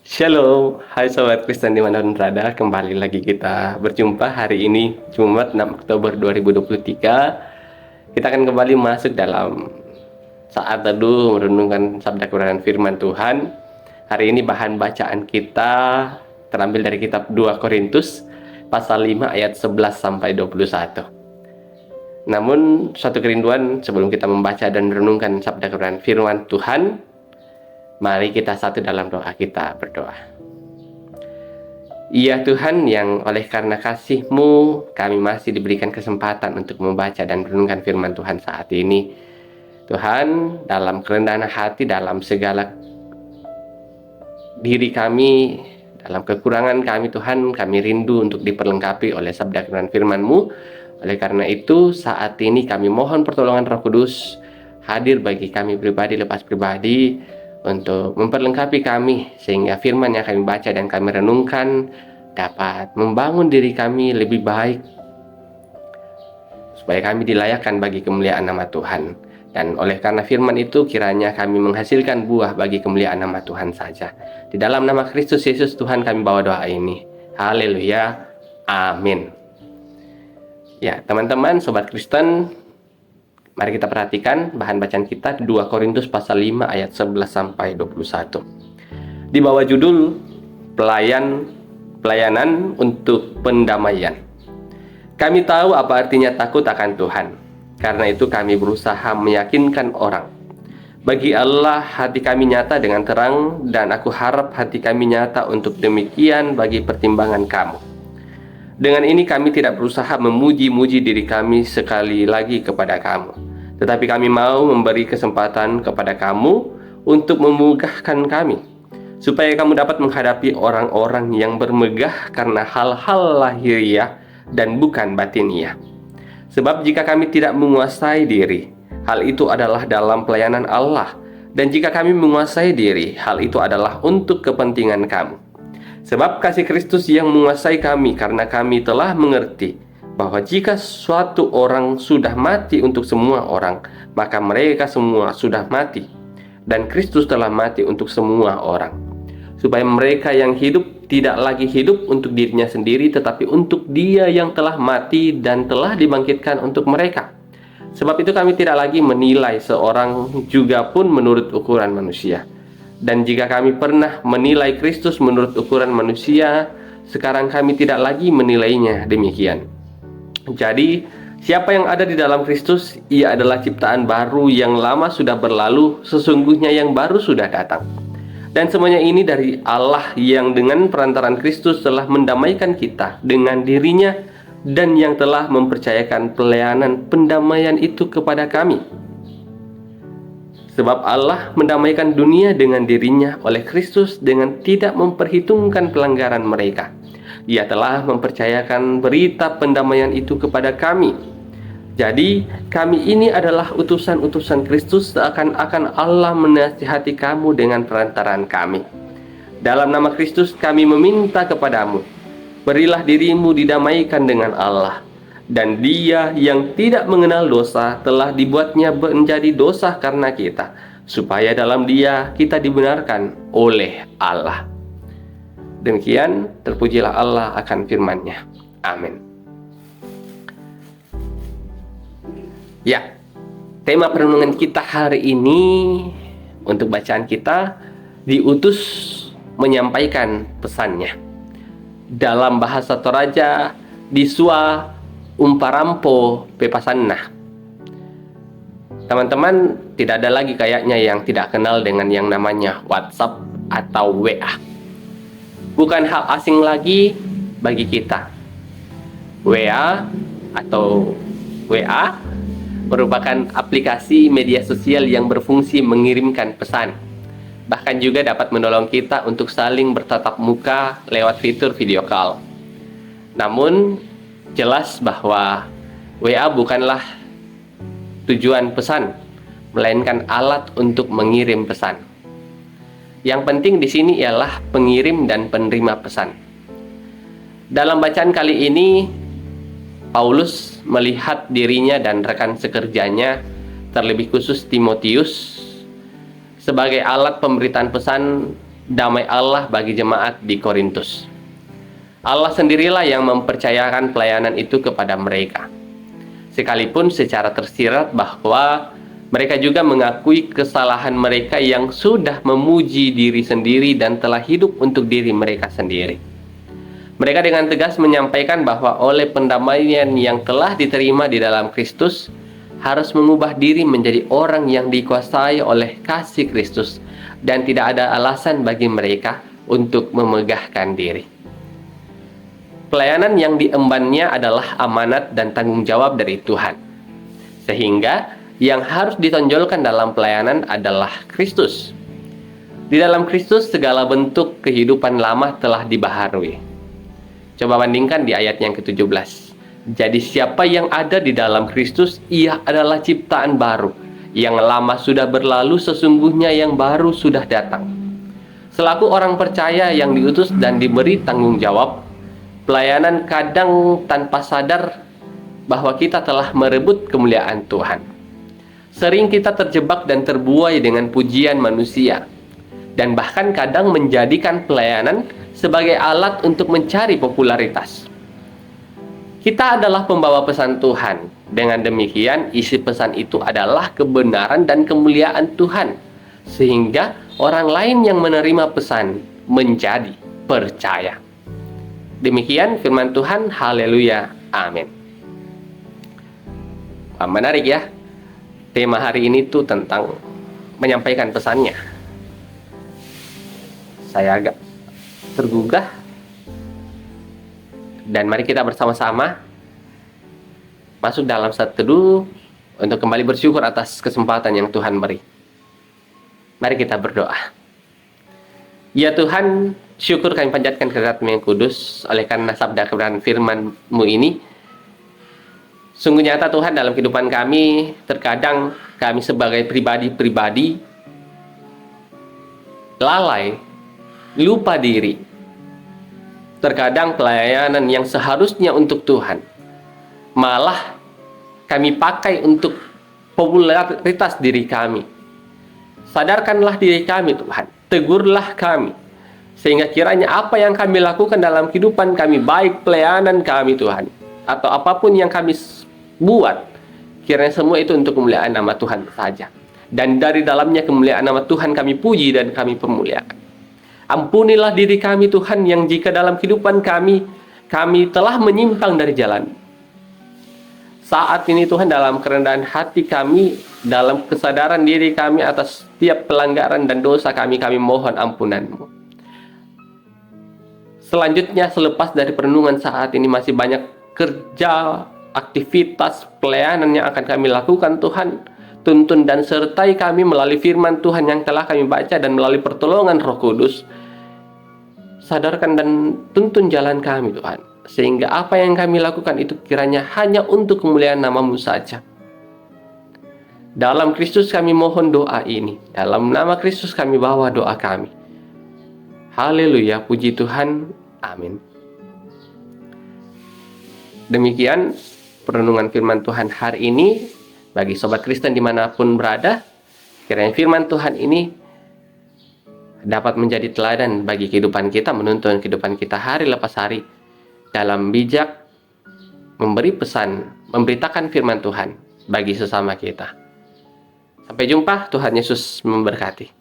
Shalom, hai Sobat Kristen dimanapun berada. Kembali lagi kita berjumpa hari ini Jumat 6 Oktober 2023. Kita akan kembali masuk dalam saat teduh merenungkan sabda kebenaran firman Tuhan. Hari ini bahan bacaan kita terambil dari kitab 2 Korintus pasal 5 ayat 11 sampai 21. Namun suatu kerinduan sebelum kita membaca dan merenungkan sabda kebenaran firman Tuhan, mari kita satu dalam doa. Kita berdoa. Ya Tuhan, yang oleh karena kasih-Mu kami masih diberikan kesempatan untuk membaca dan merenungkan firman Tuhan saat ini. Tuhan, dalam kerendahan hati, dalam segala diri kami, dalam kekurangan kami Tuhan, kami rindu untuk diperlengkapi oleh sabda kebenaran firman-Mu. Oleh karena itu, saat ini kami mohon pertolongan Roh Kudus hadir bagi kami pribadi lepas pribadi, untuk memperlengkapi kami sehingga firman yang kami baca dan kami renungkan dapat membangun diri kami lebih baik, supaya kami dilayakkan bagi kemuliaan nama Tuhan. Dan oleh karena firman itu kiranya kami menghasilkan buah bagi kemuliaan nama Tuhan saja. Di dalam nama Kristus Yesus Tuhan kami bawa doa ini. Haleluya. Amin. Ya teman-teman Sobat Kristen, mari kita perhatikan bahan bacaan kita 2 Korintus pasal 5 ayat 11 sampai 21. Di bawah judul pelayanan untuk pendamaian. Kami tahu apa artinya takut akan Tuhan. Karena itu kami berusaha meyakinkan orang. Bagi Allah hati kami nyata dengan terang, dan aku harap hati kami nyata untuk demikian bagi pertimbangan kamu. Dengan ini kami tidak berusaha memuji-muji diri kami sekali lagi kepada kamu, tetapi kami mau memberi kesempatan kepada kamu untuk memegahkan kami, supaya kamu dapat menghadapi orang-orang yang bermegah karena hal-hal lahiriah dan bukan batiniah. Sebab jika kami tidak menguasai diri, hal itu adalah dalam pelayanan Allah, dan jika kami menguasai diri, hal itu adalah untuk kepentingan kamu. Sebab kasih Kristus yang menguasai kami, karena kami telah mengerti bahwa jika suatu orang sudah mati untuk semua orang, maka mereka semua sudah mati, dan Kristus telah mati untuk semua orang, supaya mereka yang hidup tidak lagi hidup untuk dirinya sendiri, tetapi untuk Dia yang telah mati dan telah dibangkitkan untuk mereka. Sebab itu kami tidak lagi menilai seorang juga pun menurut ukuran manusia. Dan jika kami pernah menilai Kristus menurut ukuran manusia, sekarang kami tidak lagi menilainya demikian. Jadi, siapa yang ada di dalam Kristus, ia adalah ciptaan baru, yang lama sudah berlalu, sesungguhnya yang baru sudah datang. Dan semuanya ini dari Allah, yang dengan perantaran Kristus telah mendamaikan kita dengan dirinya, dan yang telah mempercayakan pelayanan pendamaian itu kepada kami. Sebab Allah mendamaikan dunia dengan dirinya oleh Kristus dengan tidak memperhitungkan pelanggaran mereka. Ia telah mempercayakan berita pendamaian itu kepada kami. Jadi, kami ini adalah utusan-utusan Kristus, seakan-akan Allah menasihati kamu dengan perantaran kami. Dalam nama Kristus kami meminta kepadamu, berilah dirimu didamaikan dengan Allah. Dan Dia yang tidak mengenal dosa telah dibuatnya menjadi dosa karena kita, supaya dalam Dia kita dibenarkan oleh Allah. Demikian, terpujilah Allah akan firman-Nya. Amin. Ya, tema perenungan kita hari ini untuk bacaan kita, diutus menyampaikan pesannya. Dalam bahasa Toraja, disua umparampo pepasanna. Teman-teman, tidak ada lagi kayaknya yang tidak kenal dengan yang namanya WhatsApp atau WA. Bukan hal asing lagi bagi kita. WA atau WA merupakan aplikasi media sosial yang berfungsi mengirimkan pesan. Bahkan juga dapat menolong kita untuk saling bertatap muka lewat fitur video call. Namun, jelas bahwa WA bukanlah tujuan pesan, melainkan alat untuk mengirim pesan. Yang penting di sini ialah pengirim dan penerima pesan. Dalam bacaan kali ini, Paulus melihat dirinya dan rekan sekerjanya, terlebih khusus Timotius, sebagai alat pemberitaan pesan damai Allah bagi jemaat di Korintus. Allah sendirilah yang mempercayakan pelayanan itu kepada mereka. Sekalipun secara tersirat bahwa mereka juga mengakui kesalahan mereka yang sudah memuji diri sendiri dan telah hidup untuk diri mereka sendiri. Mereka dengan tegas menyampaikan bahwa oleh pendamaian yang telah diterima di dalam Kristus, harus mengubah diri menjadi orang yang dikuasai oleh kasih Kristus, dan tidak ada alasan bagi mereka untuk memegahkan diri. Pelayanan yang diembannya adalah amanat dan tanggung jawab dari Tuhan. Sehingga yang harus ditonjolkan dalam pelayanan adalah Kristus. Di dalam Kristus segala bentuk kehidupan lama telah dibaharui. Coba bandingkan di ayat yang ke-17. Jadi siapa yang ada di dalam Kristus, ia adalah ciptaan baru. Yang lama sudah berlalu, sesungguhnya yang baru sudah datang. Selaku orang percaya yang diutus dan diberi tanggung jawab, pelayanan kadang tanpa sadar bahwa kita telah merebut kemuliaan Tuhan. Sering kita terjebak dan terbuai dengan pujian manusia, dan bahkan kadang menjadikan pelayanan sebagai alat untuk mencari popularitas. Kita adalah pembawa pesan Tuhan. Dengan demikian, isi pesan itu adalah kebenaran dan kemuliaan Tuhan, sehingga orang lain yang menerima pesan menjadi percaya. Demikian firman Tuhan, haleluya, amin. Menarik ya, tema hari ini tuh tentang menyampaikan pesannya. Saya agak tergugah, dan mari kita bersama-sama masuk dalam saat teduh untuk kembali bersyukur atas kesempatan yang Tuhan beri. Mari kita berdoa. Ya Tuhan, syukur kami panjatkan kehadirat-Mu yang kudus, oleh karena sabda kebenaran firman-Mu ini sungguh nyata Tuhan dalam kehidupan kami. Terkadang kami sebagai pribadi-pribadi lalai, lupa diri. Terkadang pelayanan yang seharusnya untuk Tuhan malah kami pakai untuk popularitas diri kami. Sadarkanlah diri kami Tuhan, tegurlah kami, sehingga kiranya apa yang kami lakukan dalam kehidupan kami, baik pelayanan kami Tuhan, atau apapun yang kami buat, kiranya semua itu untuk kemuliaan nama Tuhan saja. Dan dari dalamnya kemuliaan nama Tuhan kami puji dan kami permuliakan. Ampunilah diri kami Tuhan, yang jika dalam kehidupan kami telah menyimpang dari jalan. Saat ini Tuhan, dalam kerendahan hati kami, dalam kesadaran diri kami atas setiap pelanggaran dan dosa kami mohon ampunan-Mu. Selanjutnya, selepas dari perenungan saat ini, masih banyak kerja, aktivitas, pelayanan yang akan kami lakukan Tuhan. Tuntun dan sertai kami melalui firman Tuhan yang telah kami baca dan melalui pertolongan Roh Kudus. Sadarkan dan tuntun jalan kami Tuhan, sehingga apa yang kami lakukan itu kiranya hanya untuk kemuliaan nama-Mu saja. Dalam Kristus kami mohon doa ini, dalam nama Kristus kami bawa doa kami. Haleluya, puji Tuhan, amin. Demikian perenungan firman Tuhan hari ini. Bagi sobat Kristen dimanapun berada, kiranya firman Tuhan ini dapat menjadi teladan bagi kehidupan kita, menuntun kehidupan kita hari lepas hari dalam bijak memberi pesan, memberitakan firman Tuhan bagi sesama kita. Sampai jumpa, Tuhan Yesus memberkati.